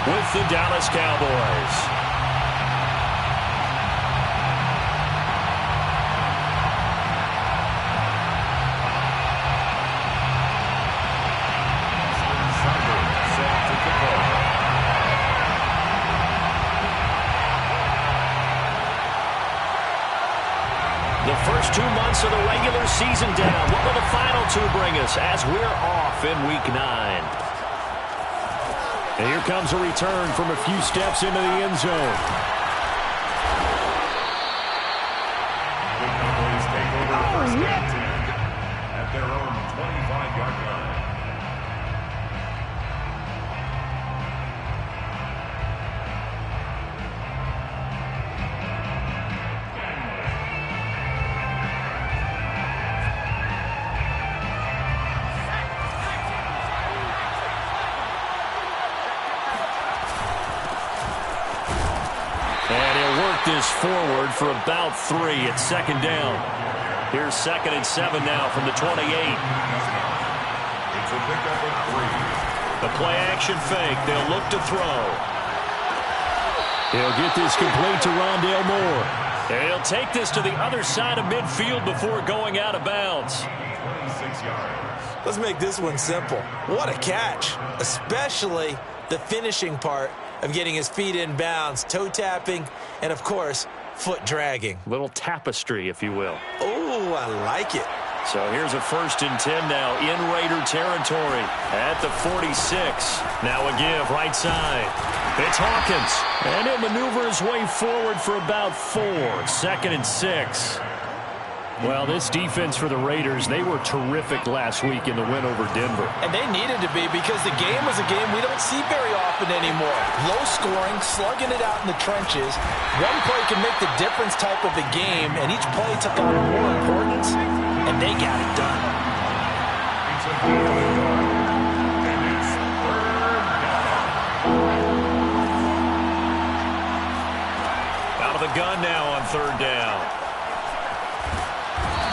with the Dallas Cowboys. The first 2 months of the regular season down. What will the final two bring us as we're off in Week 9? And here comes a return from a few steps into the end zone. The Cowboys take over first and 10 at their own 25-yard line. This forward for about 3 at second down. Here's 2nd and 7 now from the 28. It's a pickup of 3. The play action fake. They'll look to throw. He'll get this complete to Rondale Moore. And he'll take this to the other side of midfield before going out of bounds. 26 yards. Let's make this one simple. What a catch, especially the finishing part of getting his feet in bounds, toe tapping, and of course, foot dragging. Little tapestry, if you will. Oh, I like it. So here's a 1st and 10 now in Raider territory at the 46. Now a give right side. It's Hawkins. And he'll maneuver his way forward for about 4. 2nd and 6. Well, this defense for the Raiders, they were terrific last week in the win over Denver. And they needed to be because the game was a game we don't see very often anymore. Low scoring, slugging it out in the trenches. One play can make the difference type of a game, and each play took on more importance, and they got it done. It's a goal and it's 3rd down. Out of the gun now on 3rd down.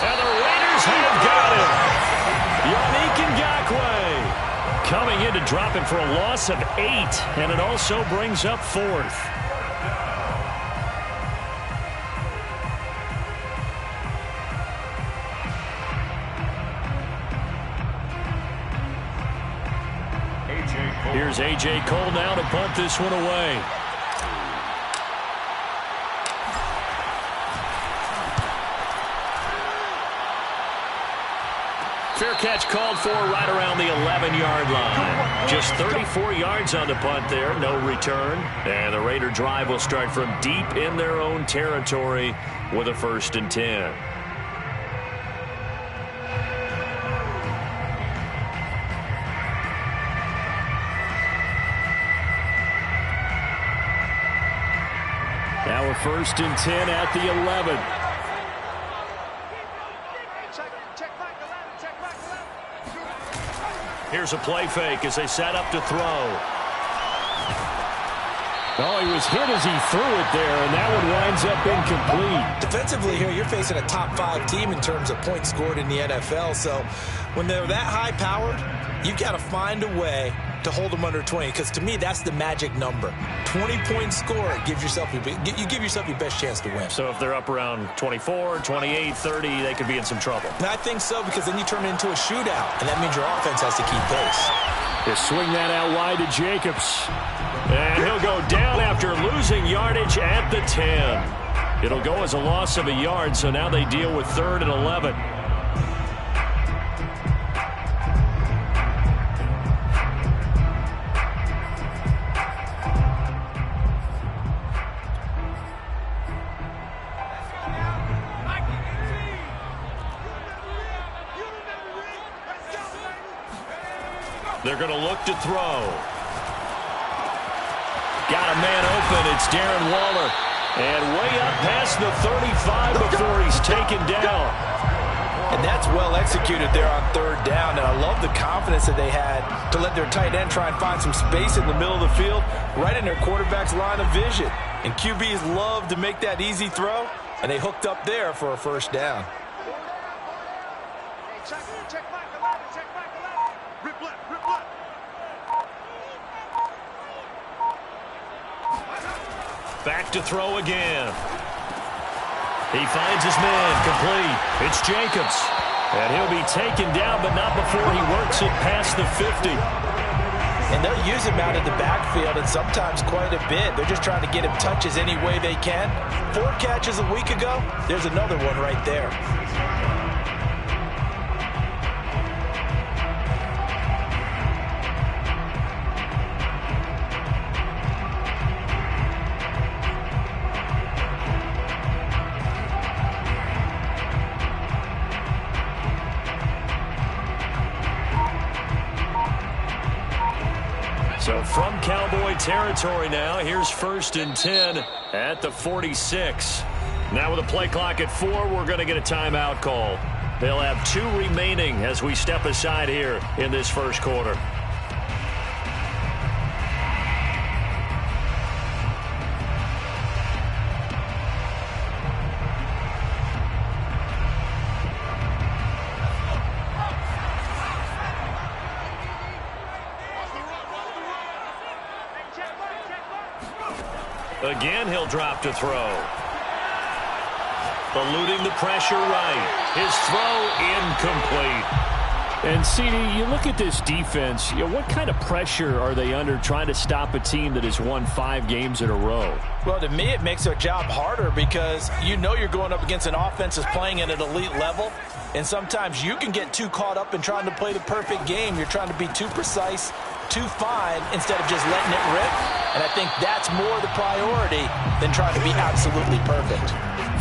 And the Raiders have got him. Yannick Ngakoue coming in to drop him for a loss of 8. And it also brings up 4th. Here's A.J. Cole now to punt this one away. Fair catch called for right around the 11-yard line. Just 34 yards on the punt there, no return. And the Raider drive will start from deep in their own territory with a 1st and 10. Now a 1st and 10 at the 11. Here's a play fake as they set up to throw. Oh, he was hit as he threw it there, and that one winds up incomplete. Defensively here, you're facing a top 5 team in terms of points scored in the NFL. So when they're that high-powered, you've got to find a way to hold them under 20, because to me, that's the magic number. 20-point score, you give yourself your best chance to win. So if they're up around 24, 28, 30, they could be in some trouble. And I think so, because then you turn it into a shootout, and that means your offense has to keep pace. They swing that out wide to Jacobs. And he'll go down after losing yardage at the 10. It'll go as a loss of a yard, so now they deal with 3rd and 11. They're going to look to throw. Got a man open. It's Darren Waller. And way up past the 35 before he's taken down. And that's well executed there on 3rd down. And I love the confidence that they had to let their tight end try and find some space in the middle of the field, right in their quarterback's line of vision. And QBs love to make that easy throw, and they hooked up there for a 1st down. Back to throw again. He finds his man, complete. It's Jacobs. And he'll be taken down, but not before he works it past the 50. And they'll use him out in the backfield, and sometimes quite a bit. They're just trying to get him touches any way they can. 4 catches a week ago, there's another one right there. So from Cowboy territory now, here's 1st and 10 at the 46. Now with a play clock at 4, we're going to get a timeout call. They'll have 2 remaining as we step aside here in this first quarter. Again, he'll drop to throw. Eluding the pressure right. His throw incomplete. And, CD, you look at this defense, what kind of pressure are they under trying to stop a team that has won 5 games in a row? Well, to me, it makes their job harder because you know you're going up against an offense that's playing at an elite level, and sometimes you can get too caught up in trying to play the perfect game. You're trying to be too precise, too fine, instead of just letting it rip. And I think that's more the priority than trying to be absolutely perfect.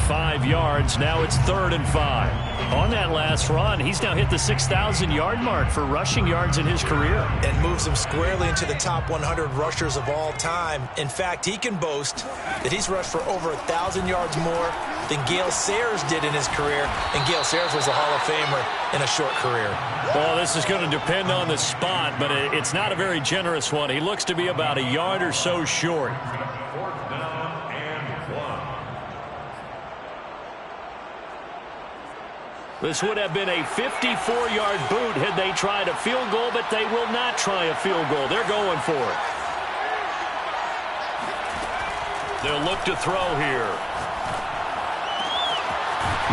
5 yards. Now it's 3rd and 5. On that last run, he's now hit the 6,000-yard mark for rushing yards in his career. And moves him squarely into the top 100 rushers of all time. In fact, he can boast that he's rushed for over 1,000 yards more than Gale Sayers did in his career. And Gale Sayers was a Hall of Famer in a short career. Well, this is going to depend on the spot, but it's not a very generous one. He looks to be about a yard or so short. 4th down and 1. This would have been a 54-yard boot had they tried a field goal, but they will not try a field goal. They're going for it. They'll look to throw here.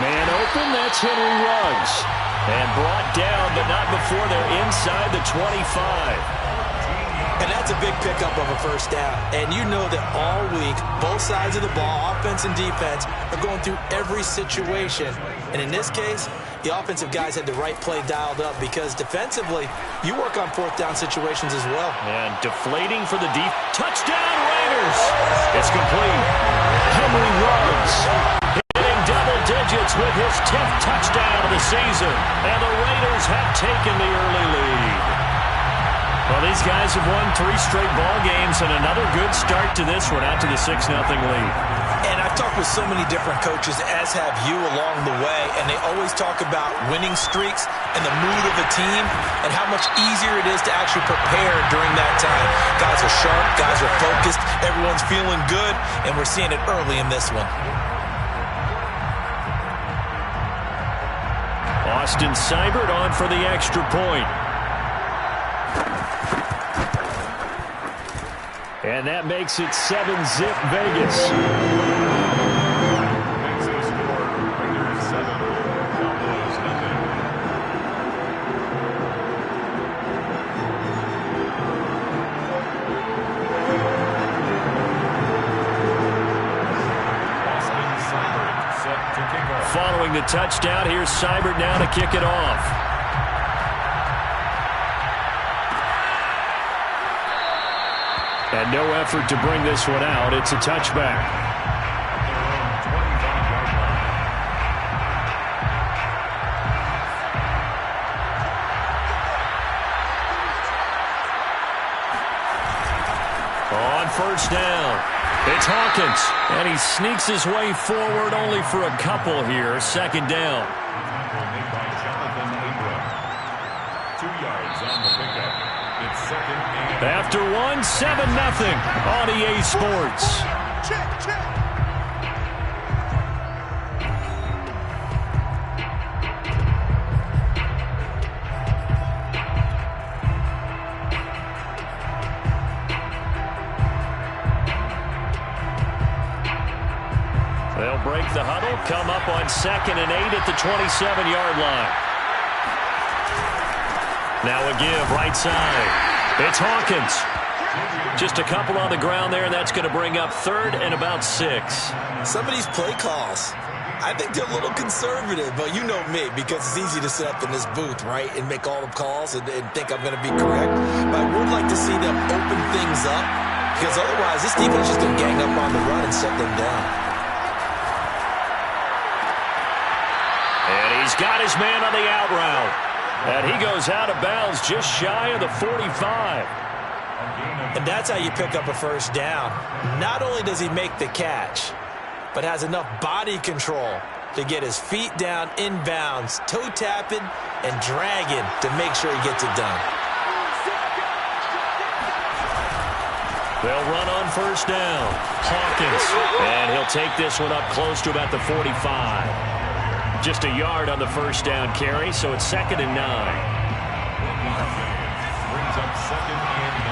Man open, that's Henry Ruggs. And brought down, but not before they're inside the 25. And that's a big pickup of a first down. And you know that all week, both sides of the ball, offense and defense, are going through every situation. And in this case, the offensive guys had the right play dialed up because defensively, you work on 4th down situations as well. And deflating for the deep. Touchdown, Raiders! It's complete. Henry Ruggs hitting double digits with his 10th touchdown of the season. And the Raiders have taken the early lead. Well, these guys have won 3 straight ball games and another good start to this one out to the 6-0 lead. And I've talked with so many different coaches, as have you along the way, and they always talk about winning streaks and the mood of a team and how much easier it is to actually prepare during that time. Guys are sharp, guys are focused, everyone's feeling good, and we're seeing it early in this one. Austin Seibert on for the extra point. And that makes it 7-zip Vegas. Makes the score Raiders 7, Cowboys nothing. Austin Seibert set to kick off. Following the touchdown, here's Seibert now to kick it off. And no effort to bring this one out. It's a touchback. On 1st down, it's Hawkins. And he sneaks his way forward only for a couple here. 2nd down. Made by Jonathan Abram. 2 yards on the pickup. It's 2nd and... After 1, 7-0 on EA Sports. Check. They'll break the huddle, come up on 2nd and 8 at the 27-yard line. Now a give right side. It's Hawkins. Just a couple on the ground there, and that's going to bring up 3rd and about 6. Some of these play calls, I think they're a little conservative, but you know me, because it's easy to sit up in this booth, right, and make all the calls and think I'm going to be correct. But I would like to see them open things up, because otherwise this defense is just going to gang up on the run and shut them down. And he's got his man on the out route. And he goes out of bounds just shy of the 45. And that's how you pick up a first down. Not only does he make the catch, but has enough body control to get his feet down inbounds, toe tapping and dragging to make sure he gets it done. They'll run on first down. Hawkins. And he'll take this one up close to about the 45. Just a yard on the first down carry, so it's 2nd and 9. Brings up 2nd and 9.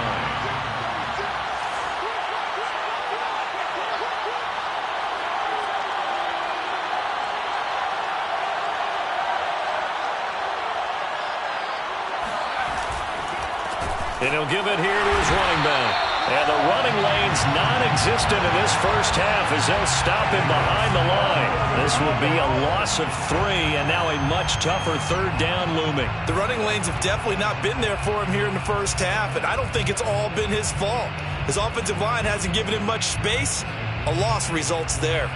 And he'll give it here to his running back. And the running lane's non-existent in this first half as they'll stop him behind the line. This will be a loss of 3 and now a much tougher 3rd down looming. The running lanes have definitely not been there for him here in the first half, and I don't think it's all been his fault. His offensive line hasn't given him much space. A loss results there.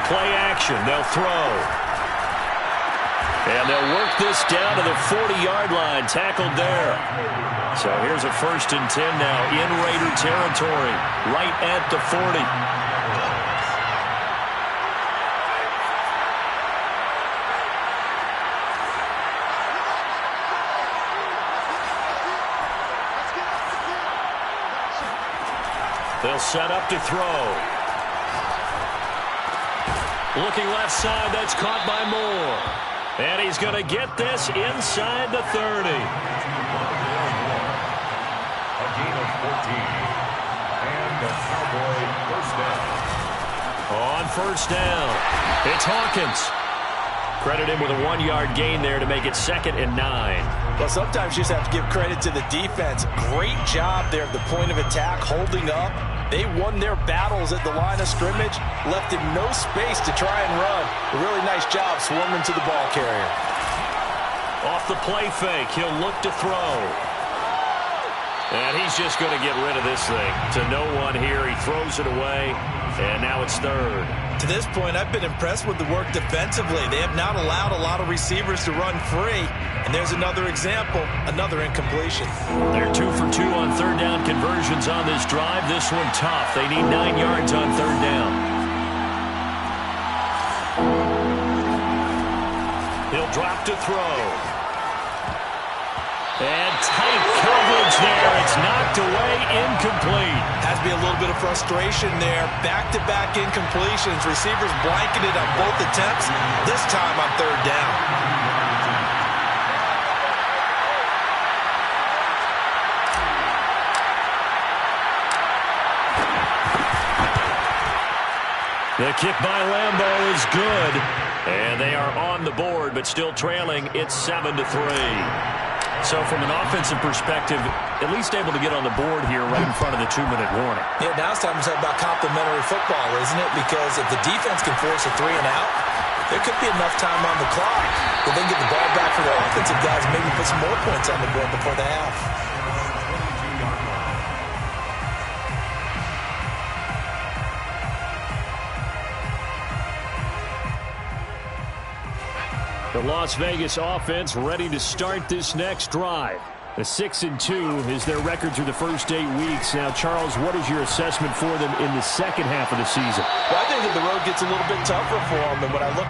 Play action. They'll throw. And they'll work this down to the 40-yard line. Tackled there. So here's a 1st and 10 now in Raider territory. Right at the 40. They'll set up to throw. Looking left side, that's caught by Moore. And he's going to get this inside the 30. A gain of 14. And the Cowboy first down. On first down, it's Hawkins. Credit him with a 1-yard gain there to make it 2nd and 9. Well, sometimes you just have to give credit to the defense. Great job there at the point of attack, holding up. They won their battles at the line of scrimmage, left him no space to try and run. A really nice job swarming to the ball carrier. Off the play fake, he'll look to throw. And he's just going to get rid of this thing. To no one here, he throws it away, and now it's 3rd. To this point, I've been impressed with the work defensively. They have not allowed a lot of receivers to run free. And there's another example, another incompletion. They're 2 for 2 on 3rd down conversions on this drive. This one tough. They need 9 yards on 3rd down. He'll drop to throw. And tight coverage there. It's knocked away, incomplete. Has to be a little bit of frustration there. Back-to-back incompletions. Receivers blanketed on both attempts, this time on 3rd down. The kick by Lambo is good. And they are on the board, but still trailing. It's 7-3. So from an offensive perspective, at least able to get on the board here right in front of the 2-minute warning. Yeah, now it's time to talk about complimentary football, isn't it? Because if the defense can force a 3 and out, there could be enough time on the clock that they can get the ball back for their offensive guys and maybe put some more points on the board before the half. The Las Vegas offense ready to start this next drive. A 6-2 is their record through the first 8 weeks. Now, Charles, what is your assessment for them in the second half of the season? Well, I think that the road gets a little bit tougher for them. And when I look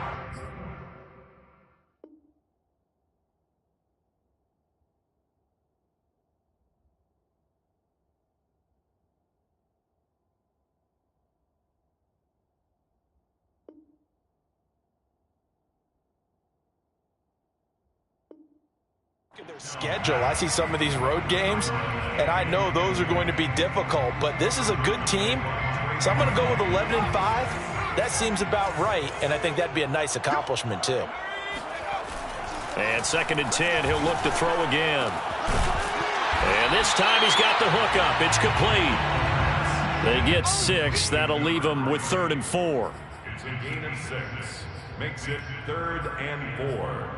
Their schedule. I see some of these road games, and I know those are going to be difficult, but this is a good team, so I'm going to go with 11-5. That seems about right, and I think that'd be a nice accomplishment too. And 2nd and 10, he'll look to throw again. And this time he's got the hook up. It's complete. They get 6. That'll leave them with 3rd and 4. It's a gain of 6. Makes it 3rd and 4.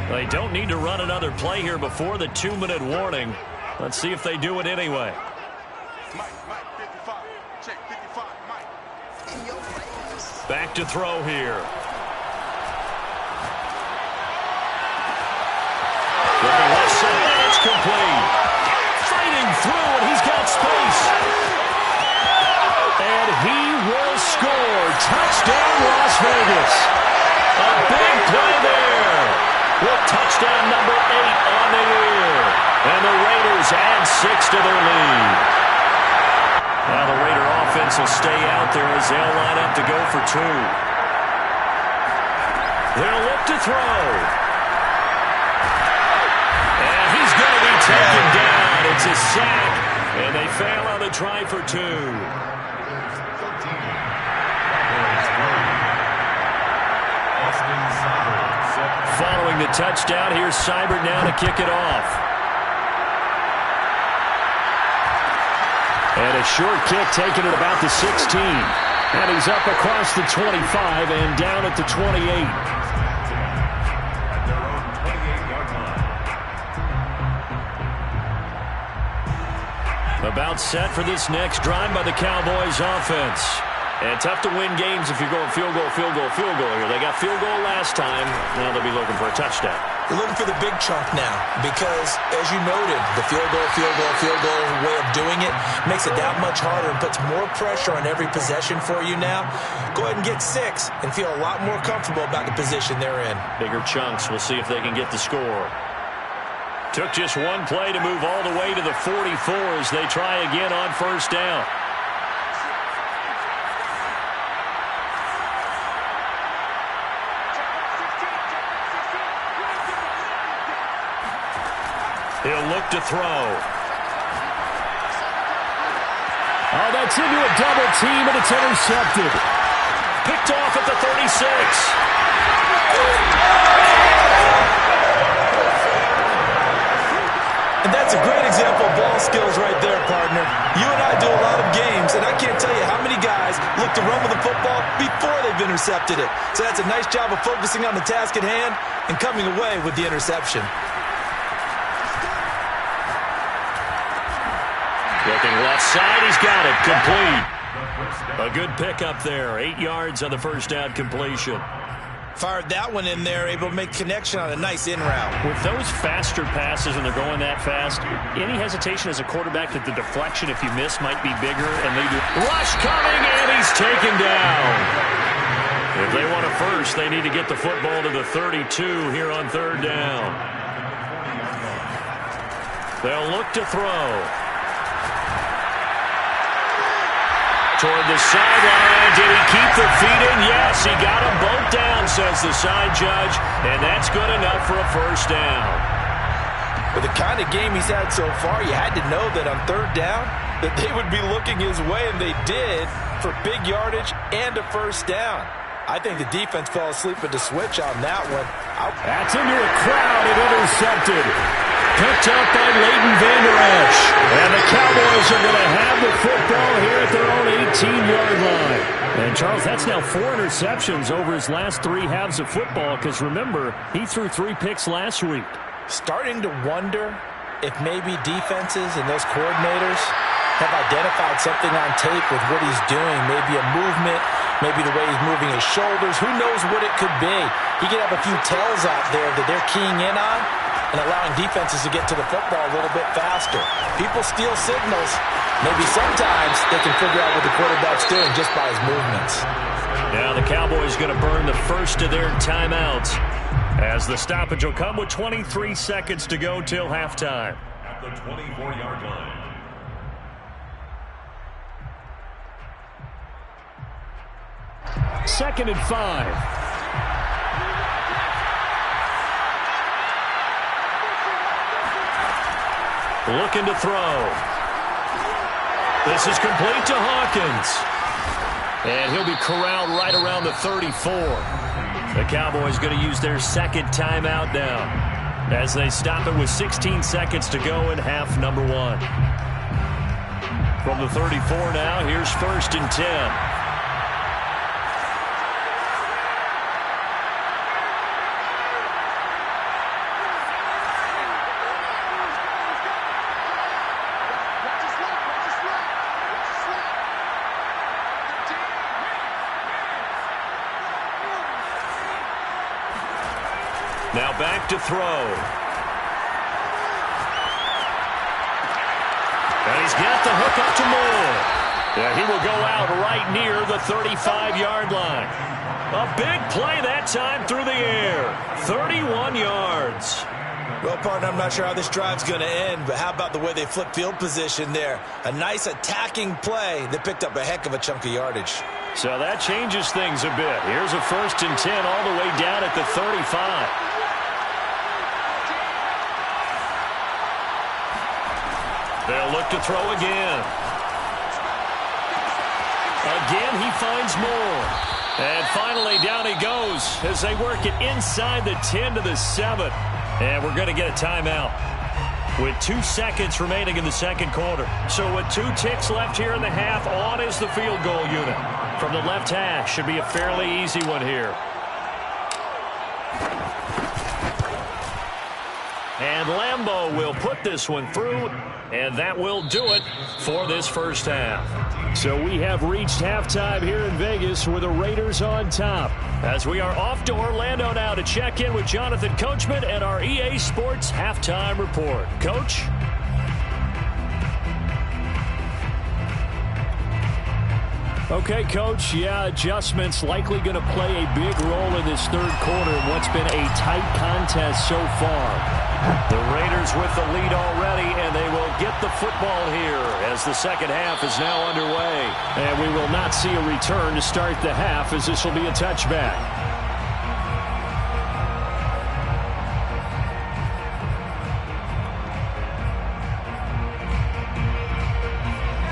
They don't need to run another play here before the 2-minute warning. Let's see if they do it anyway. Mike, 55. Check 55, Mike. In your face. Back to throw here. Looking left side, and it's complete. Fighting through, and he's got space. And he will score. Touchdown, Las Vegas. A big play there. With touchdown number 8 on the year. And the Raiders add 6 to their lead. Now the Raider offense will stay out there as they'll line up to go for 2. They'll look to throw. And he's going to be taken down. It's a sack. And they fail on the try for 2. Following the touchdown, here's Seibert now to kick it off. And a short kick taken at about the 16. And he's up across the 25 and down at the 28. At their own 28-yard line. About set for this next drive by the Cowboys offense. And tough to win games if you're going field goal, field goal, field goal here. They got field goal last time. Now they'll be looking for a touchdown. They're looking for the big chunk now because, as you noted, the field goal way of doing it makes it that much harder and puts more pressure on every possession for you now. Go ahead and get 6 and feel a lot more comfortable about the position they're in. Bigger chunks. We'll see if they can get the score. Took just one play to move all the way to the 44 as they try again on 1st down. He'll look to throw. Oh, that's into a double team, and it's intercepted. Picked off at the 36. And that's a great example of ball skills right there, partner. You and I do a lot of games, and I can't tell you how many guys look to run with the football before they've intercepted it. So that's a nice job of focusing on the task at hand and coming away with the interception. Looking left side, he's got it. Complete. A good pickup there. 8 yards on the 1st down completion. Fired that one in there, able to make connection on a nice in route. With those faster passes and they're going that fast, any hesitation as a quarterback that the deflection, if you miss, might be bigger, and they do. Rush coming, and he's taken down. If they want a first, they need to get the football to the 32 here on 3rd down. They'll look to throw. Toward the sideline. Did he keep the feet in? Yes, he got them both down, says the side judge, and that's good enough for a 1st down. With the kind of game he's had so far, you had to know that on 3rd down that they would be looking his way, and they did, for big yardage and a 1st down. I think the defense fell asleep at the switch on that one. That's into a crowd and intercepted. Picked up by Leighton Vander Esch. And the Cowboys are going to have the football here at their own 18-yard line. And, Charles, that's now 4 interceptions over his last 3 halves of football because, remember, he threw 3 picks last week. Starting to wonder if maybe defenses and those coordinators have identified something on tape with what he's doing. Maybe a movement, maybe the way he's moving his shoulders. Who knows what it could be? He could have a few tells out there that they're keying in on and allowing defenses to get to the football a little bit faster. People steal signals. Maybe sometimes they can figure out what the quarterback's doing just by his movements. Now the Cowboys going to burn the first of their timeouts as the stoppage will come with 23 seconds to go till halftime. At the 24-yard line. 2nd and 5. Looking to throw. This is complete to Hawkins. And he'll be corralled right around the 34. The Cowboys going to use their second timeout now as they stop it with 16 seconds to go in half number 1. From the 34 now, here's 1st and 10. Now back to throw. And he's got the hook up to Moore. Yeah, he will go out right near the 35-yard line. A big play that time through the air. 31 yards. Well, partner, I'm not sure how this drive's going to end, but how about the way they flip field position there? A nice attacking play that picked up a heck of a chunk of yardage. So that changes things a bit. Here's a 1st and 10 all the way down at the 35. They'll look to throw again. Again, he finds Moore. And finally, down he goes as they work it inside the 10 to the 7. And we're going to get a timeout with 2 seconds remaining in the second quarter. So with 2 ticks left here in the half, on is the field goal unit. From the left hash, should be a fairly easy one here. And Lambeau will put this one through, and that will do it for this first half. So we have reached halftime here in Vegas with the Raiders on top. As we are off to Orlando now to check in with Jonathan Coachman and our EA Sports Halftime Report. Coach? Okay, Coach, adjustments likely going to play a big role in this third quarter in what's been a tight contest so far. The Raiders with the lead already, and they will get the football here as the second half is now underway. And we will not see a return to start the half as this will be a touchback.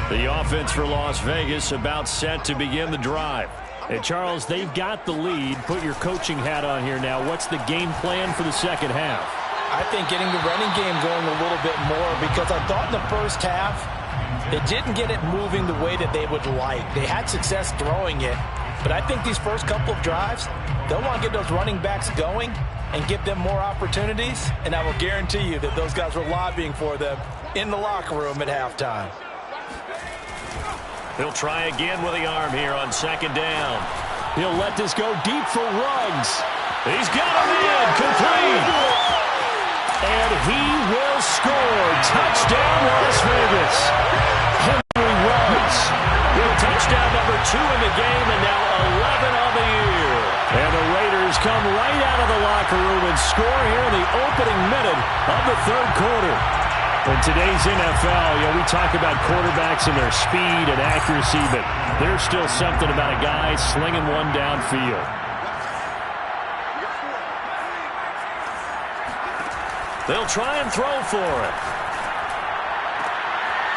The offense for Las Vegas about set to begin the drive. And Charles, they've got the lead. Put your coaching hat on here now. What's the game plan for the second half? I think getting the running game going a little bit more, because I thought in the first half they didn't get it moving the way that they would like. They had success throwing it, but I think these first couple of drives, they'll want to get those running backs going and give them more opportunities, and I will guarantee you that those guys were lobbying for them in the locker room at halftime. He'll try again with the arm here on second down. He'll let this go deep for Ruggs. He's got him in, complete. And he will score. Touchdown, Las Vegas. Henry Ruggs with touchdown number 2 in the game, and now 11 on the year. And the Raiders come right out of the locker room and score here in the opening minute of the third quarter. In today's NFL, we talk about quarterbacks and their speed and accuracy, but there's still something about a guy slinging one downfield. They'll try and throw for it.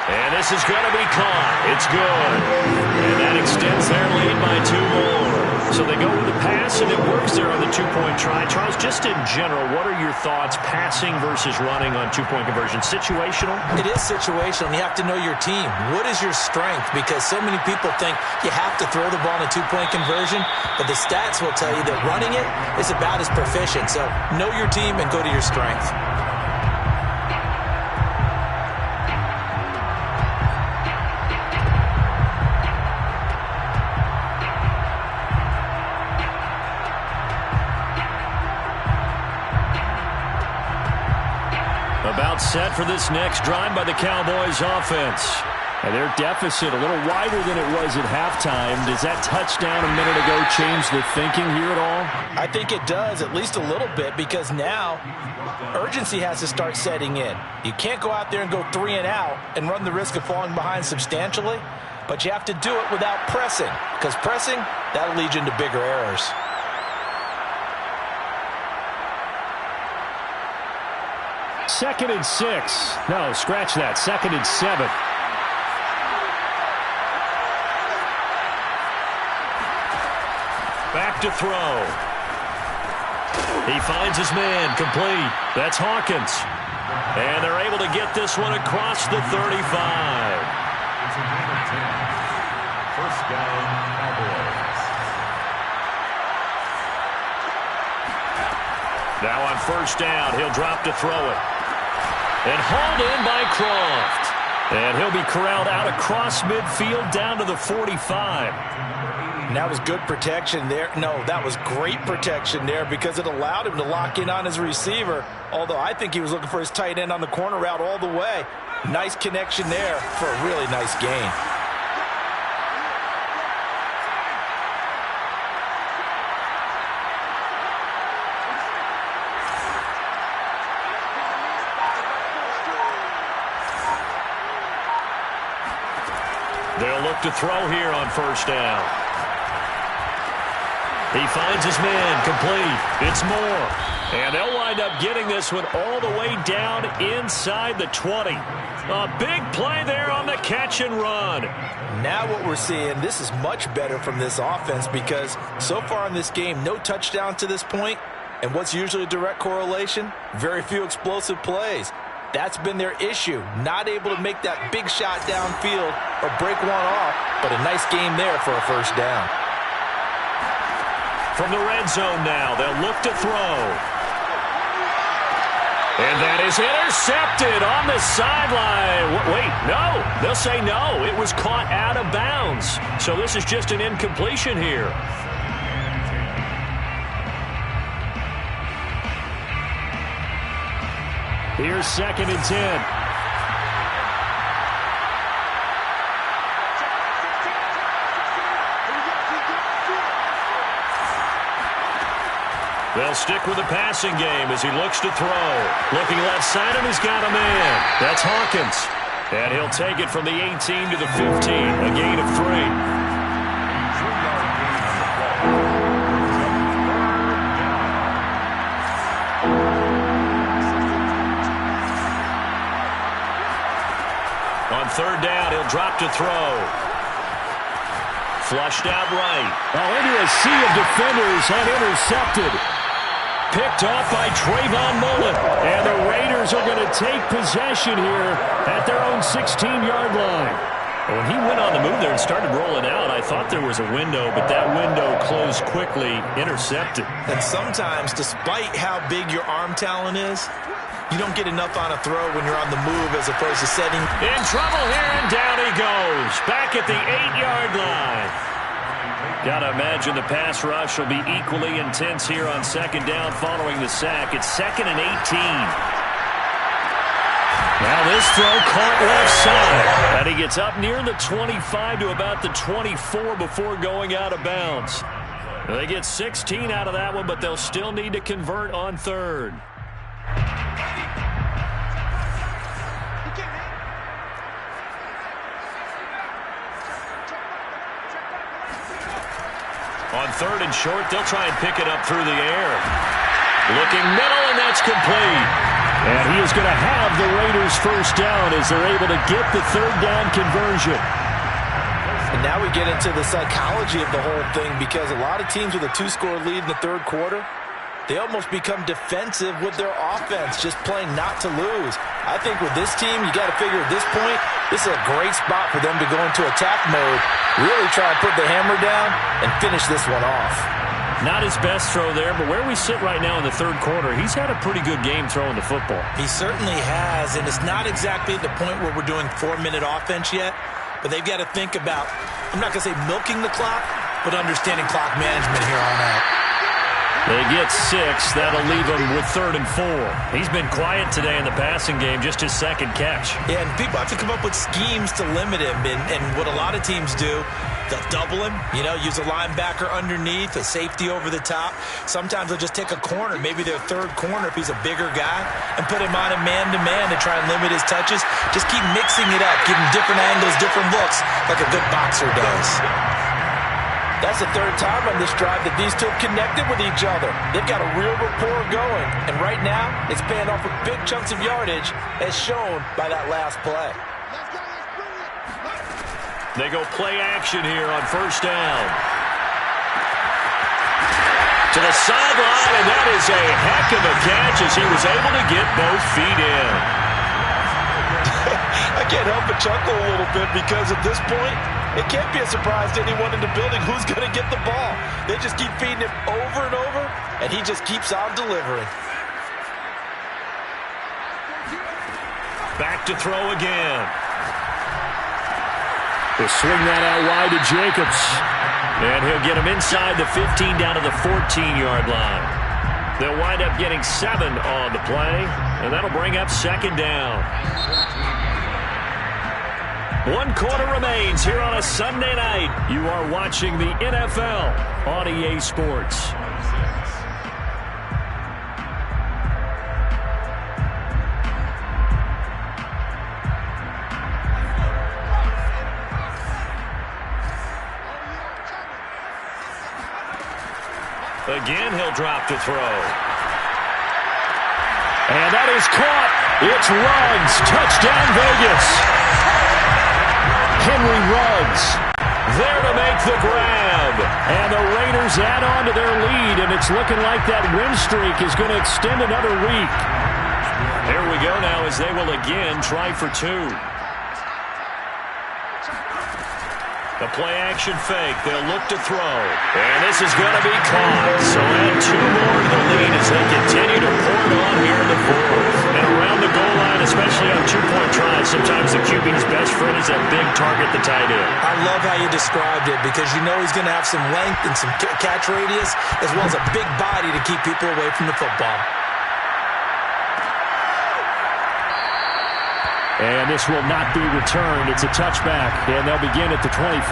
And this is going to be caught. It's good. And that extends their lead by 2 more. So they go with the pass, and it works there on the 2-point try. Charles, just in general, what are your thoughts passing versus running on 2-point conversion? Situational? It is situational. You have to know your team. What is your strength? Because so many people think you have to throw the ball in a 2-point conversion, but the stats will tell you that running it is about as proficient. So know your team and go to your strength. About set for this next drive by the Cowboys offense. And their deficit a little wider than it was at halftime. Does that touchdown a minute ago change the thinking here at all? I think it does, at least a little bit, because now urgency has to start setting in. You can't go out there and go 3 and out and run the risk of falling behind substantially. but you have to do it without pressing, because pressing, that'll lead you into bigger errors. Second and 6. No, scratch that. Second and 7. Back to throw. He finds his man, complete. That's Hawkins. And they're able to get this one across the 35. It's a gain of 10. First down, Cowboys. Now on first down, he'll drop to throw it. And hauled in by Croft. And he'll be corralled out across midfield down to the 45. And that was good protection there. No, that was great protection there because it allowed him to lock in on his receiver, although I think he was looking for his tight end on the corner route all the way. Nice connection there for a really nice gain. They'll look to throw here on first down. He finds his man, complete. It's Moore. And they'll wind up getting this one all the way down inside the 20. A big play there on the catch and run. Now what we're seeing, this is much better from this offense because so far in this game, no touchdown to this point. And what's usually a direct correlation? Very few explosive plays. That's been their issue, not able to make that big shot downfield or break one off, but a nice game there for a first down. From the red zone now, they'll look to throw. And that is intercepted on the sideline. Wait, no. They'll say no. It was caught out of bounds. So this is just an incompletion here. Here's second and 10. They'll stick with the passing game as he looks to throw. Looking left side, and he's got a man. That's Hawkins. And he'll take it from the 18 to the 15, a gain of 3. On third down, he'll drop to throw. Flushed out right. Into a sea of defenders and intercepted. Picked off by Trayvon Mullen. And the Raiders are going to take possession here at their own 16-yard line. When he went on the move there and started rolling out, I thought there was a window, but that window closed quickly, intercepted. And sometimes, despite how big your arm talent is, you don't get enough on a throw when you're on the move as opposed to setting. In trouble here, and down he goes. Back at the 8-yard line. Got to imagine the pass rush will be equally intense here on second down following the sack. It's second and 18. Now this throw caught left side. And he gets up near the 25 to about the 24 before going out of bounds. They get 16 out of that one, but they'll still need to convert on third. On third and short, they'll try and pick it up through the air. Looking middle, and that's complete. And he is going to have the Raiders first down as they're able to get the third down conversion. And now we get into the psychology of the whole thing because a lot of teams with a 2-score lead in the third quarter, they almost become defensive with their offense, just playing not to lose. I think with this team, you got to figure at this point, this is a great spot for them to go into attack mode, really try and put the hammer down and finish this one off. Not his best throw there, but where we sit right now in the third quarter, he's had a pretty good game throwing the football. He certainly has, and it's not exactly at the point where we're doing 4-minute offense yet, but they've got to think about, I'm not going to say milking the clock, but understanding clock management here on out. They get 6. That'll leave him with third and 4. He's been quiet today in the passing game, just his second catch. Yeah, and people have to come up with schemes to limit him. And what a lot of teams do They'll double him, use a linebacker underneath, a safety over the top. Sometimes they'll just take a corner, maybe their third corner if he's a bigger guy, and put him on a man-to-man to try and limit his touches. Just keep mixing it up, give him different angles, different looks, like a good boxer does. That's the third time on this drive that these two have connected with each other. They've got a real rapport going, and right now it's paying off with big chunks of yardage, as shown by that last play. They go play action here on first down. To the sideline, and that is a heck of a catch as he was able to get both feet in. I can't help but chuckle a little bit because at this point, it can't be a surprise to anyone in the building who's going to get the ball. They just keep feeding him over and over, and he just keeps on delivering. Back to throw again. They'll swing that out wide to Jacobs. And he'll get him inside the 15 down to the 14-yard line. They'll wind up getting 7 on the play, and that'll bring up second down. 1 quarter remains here on a Sunday night. You are watching the NFL on EA Sports. Again, he'll drop to throw. And that is caught. It's Ruggs. Touchdown, Vegas. Henry Ruggs there to make the grab. And the Raiders add on to their lead, and it's looking like that win streak is going to extend another week. There we go now as they will again try for 2. The play-action fake. They'll look to throw. And this is going to be caught. So add 2 more to the lead as they continue to pour it on here in the 4th. And around the goal line, especially on 2-point tries, sometimes the QB's best friend is that big target, the tight end. I love how you described it because you know he's going to have some length and some catch radius as well as a big body to keep people away from the football. And this will not be returned. It's a touchback, and they'll begin at the 25.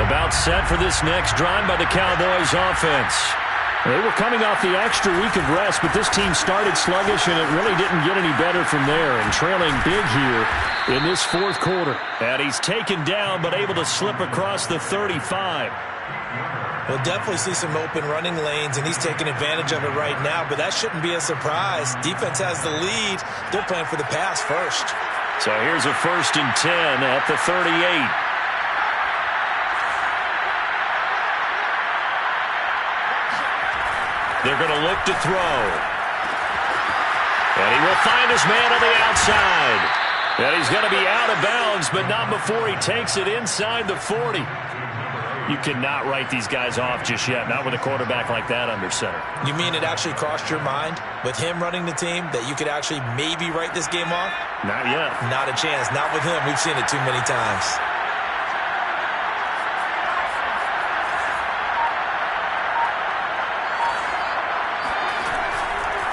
About set for this next drive by the Cowboys offense. They were coming off the extra week of rest, but this team started sluggish, and it really didn't get any better from there. And trailing big here in this 4th quarter. And he's taken down, but able to slip across the 35. We'll definitely see some open running lanes, and he's taking advantage of it right now, but that shouldn't be a surprise. Defense has the lead. They're playing for the pass first. So here's a 1st and 10 at the 38. They're going to look to throw. And he will find his man on the outside. And he's going to be out of bounds, but not before he takes it inside the 40. You cannot write these guys off just yet, not with a quarterback like that under center. You mean it actually crossed your mind with him running the team that you could actually maybe write this game off? Not yet. Not a chance. Not with him. We've seen it too many times.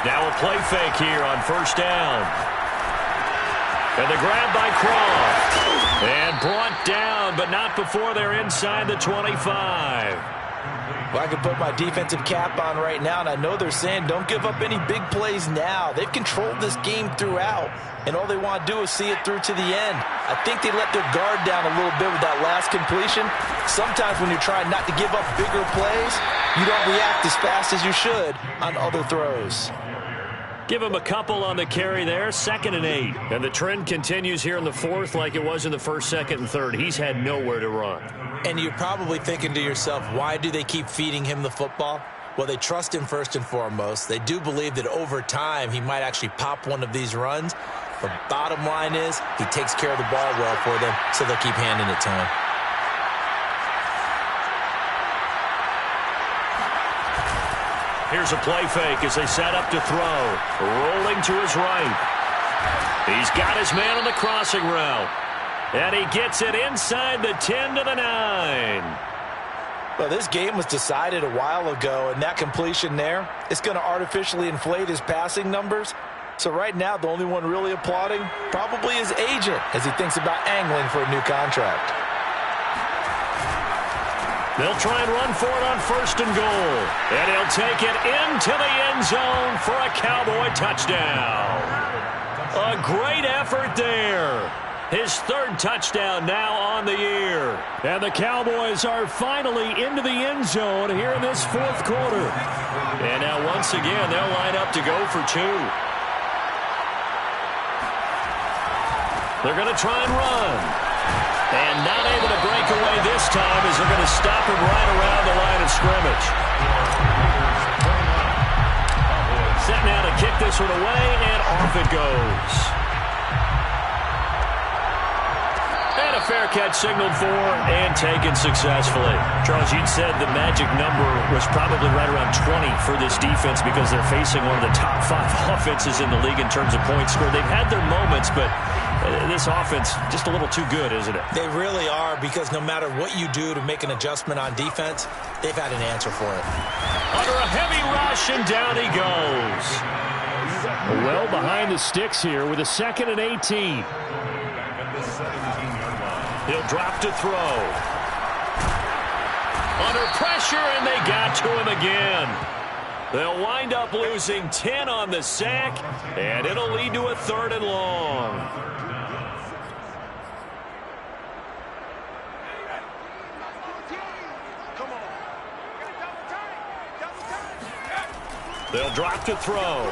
Now a play fake here on first down. And the grab by Croft. And brought down, but not before they're inside the 25. Well, I can put my defensive cap on right now, and I know they're saying don't give up any big plays now. They've controlled this game throughout, and all they want to do is see it through to the end. I think they let their guard down a little bit with that last completion. Sometimes when you're trying not to give up bigger plays, you don't react as fast as you should on other throws. Give him a couple on the carry there, 2nd and 8. And the trend continues here in the 4th like it was in the 1st, 2nd, and 3rd. He's had nowhere to run. And you're probably thinking to yourself, why do they keep feeding him the football? Well, they trust him first and foremost. They do believe that over time he might actually pop one of these runs. But bottom line is he takes care of the ball well for them, so they'll keep handing it to him. Here's a play fake as they set up to throw. Rolling to his right. He's got his man on the crossing route. And he gets it inside the 10 to the 9. Well, this game was decided a while ago, and that completion there is going to artificially inflate his passing numbers. So right now, the only one really applauding probably his agent as he thinks about angling for a new contract. They'll try and run for it on 1st and goal. And he'll take it into the end zone for a Cowboy touchdown. A great effort there. His 3rd touchdown now on the year. And the Cowboys are finally into the end zone here in this 4th quarter. And now once again, they'll line up to go for 2. They're going to try and run. And not able to break away this time as they're going to stop him right around the line of scrimmage. Set now to kick this one away, and off it goes. And a fair catch signaled for and taken successfully. Charles, you'd said the magic number was probably right around 20 for this defense because they're facing one of the top 5 offenses in the league in terms of points scored. They've had their moments, but this offense just a little too good, isn't it? They really are, because no matter what you do to make an adjustment on defense, they've had an answer for it. Under a heavy rush, and down he goes. Well behind the sticks here with a 2nd and 18. He'll drop to throw. Under pressure, and they got to him again. They'll wind up losing 10 on the sack, and it'll lead to a 3rd and long. They'll drop to throw.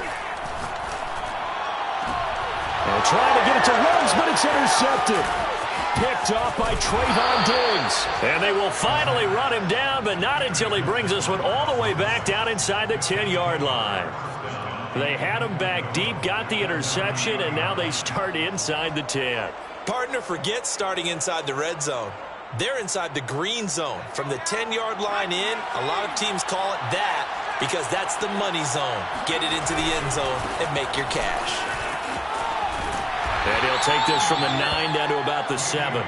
They'll try to get it to Ruggs, but it's intercepted. Picked off by Trayvon Diggs. And they will finally run him down, but not until he brings this one all the way back down inside the 10-yard line. They had him back deep, got the interception, and now they start inside the 10. Partner, forget starting inside the red zone. They're inside the green zone. From the 10-yard line in, a lot of teams call it that because that's the money zone. Get it into the end zone and make your cash. And he'll take this from the 9 down to about the 7.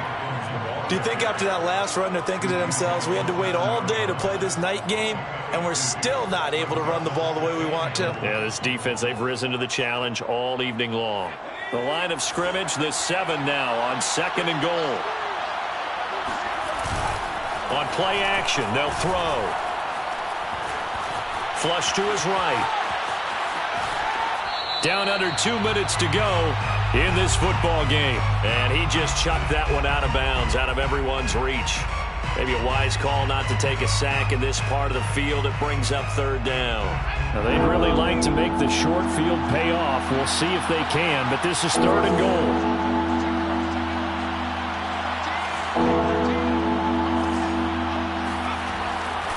Do you think after that last run they're thinking to themselves, we had to wait all day to play this night game, and we're still not able to run the ball the way we want to? Yeah, this defense, they've risen to the challenge all evening long. The line of scrimmage, the 7 now on 2nd and goal. On play action, they'll throw. Flush to his right. Down under 2 minutes to go in this football game. And he just chucked that one out of bounds, out of everyone's reach. Maybe a wise call not to take a sack in this part of the field. It brings up 3rd down. Now, they'd really like to make the short field pay off. We'll see if they can, but this is 3rd and goal.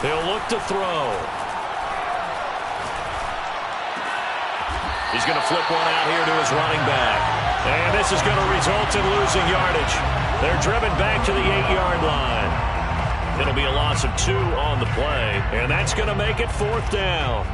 He'll look to throw. He's going to flip one out here to his running back. And this is going to result in losing yardage. They're driven back to the 8-yard line. It'll be a loss of 2 on the play, and that's going to make it 4th down.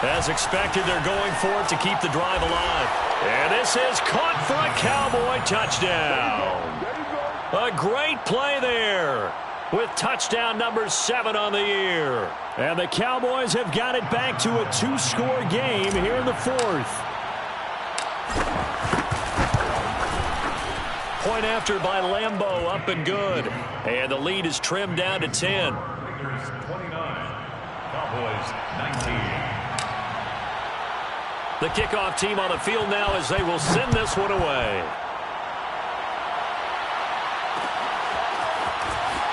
As expected, they're going for it to keep the drive alive. And this is caught for a Cowboy touchdown. A great play there with touchdown number 7 on the year. And the Cowboys have got it back to a 2-score game here in the 4th. Point after by Lambeau, up and good. And the lead is trimmed down to 10. 29, Cowboys 19. The kickoff team on the field now as they will send this one away.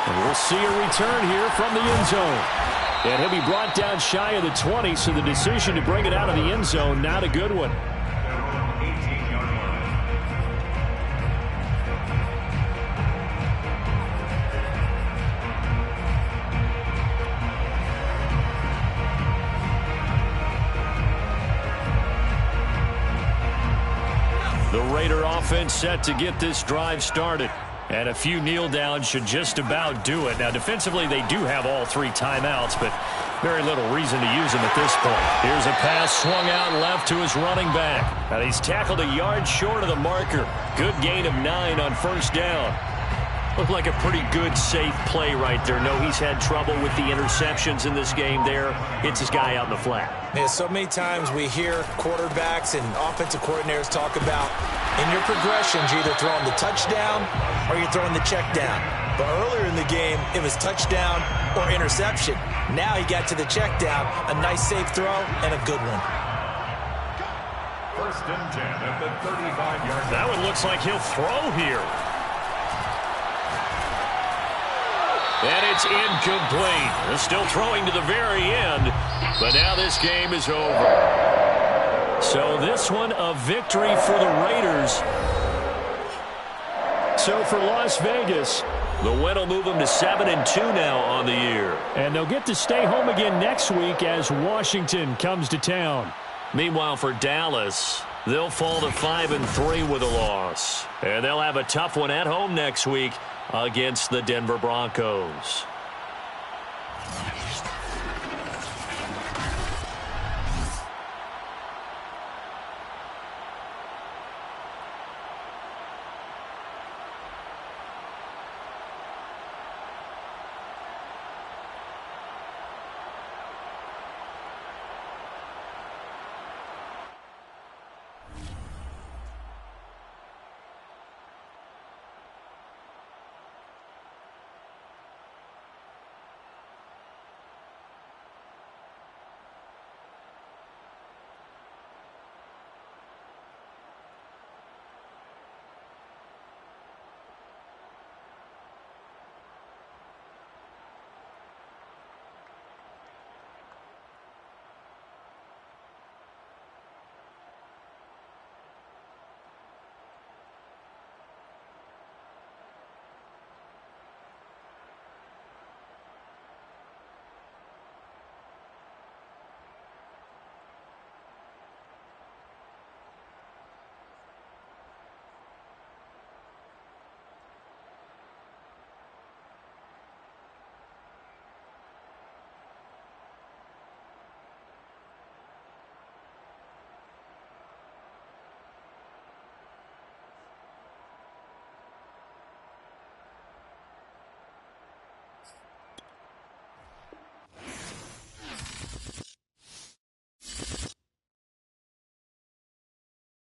And we'll see a return here from the end zone. And he'll be brought down shy of the 20, so the decision to bring it out of the end zone, not a good one. The Raider offense set to get this drive started. And a few kneel downs should just about do it. Now, defensively, they do have all 3 timeouts, but Very little reason to use him at this point. Here's a pass swung out left to his running back. And he's tackled a yard short of the marker. Good gain of 9 on first down. Looked like a pretty good, safe play right there. No, he's had trouble with the interceptions in this game there. Hits his guy out in the flat. Yeah, so many times we hear quarterbacks and offensive coordinators talk about in your progressions, you're either throwing the touchdown or you're throwing the check down. But earlier in the game, it was touchdown or interception. Now he got to the check down, a nice safe throw, and a good one. First and 10 at the 35-yard line. That one looks like he'll throw here. And it's incomplete. They're still throwing to the very end, but now this game is over. So this one a victory for the Raiders. So for Las Vegas, the win will move them to 7-2 now on the year. And they'll get to stay home again next week as Washington comes to town. Meanwhile, for Dallas, they'll fall to 5-3 with a loss. And they'll have a tough one at home next week against the Denver Broncos.